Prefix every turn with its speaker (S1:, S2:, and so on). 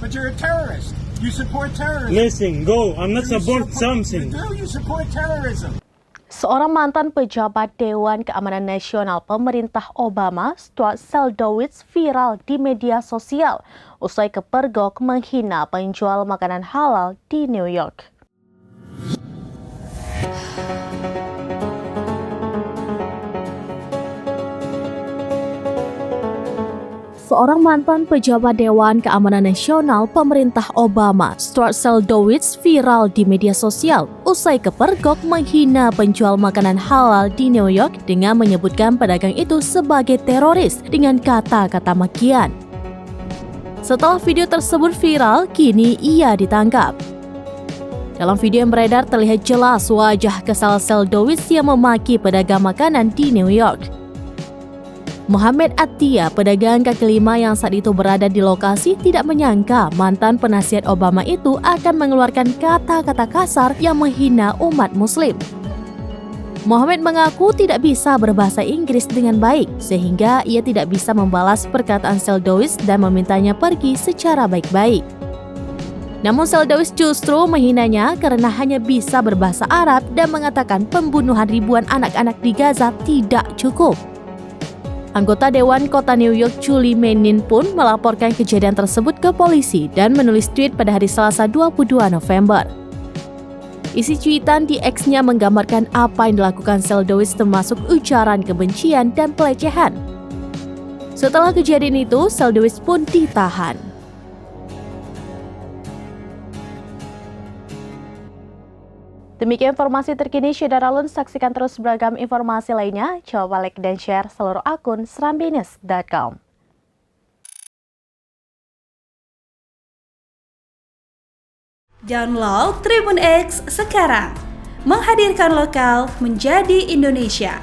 S1: but you're a terrorist. You support terrorism.
S2: Listen, go. I'm not support something.
S1: You support terrorism.
S3: Seorang mantan pejabat Dewan Keamanan Nasional pemerintah Obama, Stuart Seldowitz, viral di media sosial usai kepergok menghina penjual makanan halal di New York. Seorang mantan pejabat Dewan Keamanan Nasional pemerintah Obama, Stuart Seldowitz, viral di media sosial usai kepergok menghina penjual makanan halal di New York dengan menyebutkan pedagang itu sebagai teroris dengan kata-kata makian. Setelah video tersebut viral, kini ia ditangkap. Dalam video yang beredar terlihat jelas wajah kesal Seldowitz yang memaki pedagang makanan di New York. Muhammad Attia, pedagang kaki lima yang saat itu berada di lokasi, tidak menyangka mantan penasihat Obama itu akan mengeluarkan kata-kata kasar yang menghina umat muslim. Muhammad mengaku tidak bisa berbahasa Inggris dengan baik, sehingga ia tidak bisa membalas perkataan Seldowitz dan memintanya pergi secara baik-baik. Namun Seldowitz justru menghinanya karena hanya bisa berbahasa Arab dan mengatakan pembunuhan ribuan anak-anak di Gaza tidak cukup. Anggota Dewan Kota New York Julie Menin pun melaporkan kejadian tersebut ke polisi dan menulis tweet pada hari Selasa 22 November. Isi cuitan di X-nya menggambarkan apa yang dilakukan Seldowitz termasuk ujaran kebencian dan pelecehan. Setelah kejadian itu, Seldowitz pun ditahan. Demikian informasi terkini Syederalun, saksikan terus beragam informasi lainnya. Coba like dan share seluruh akun serambinews.com.
S4: Download Tribun X sekarang, menghadirkan lokal menjadi Indonesia.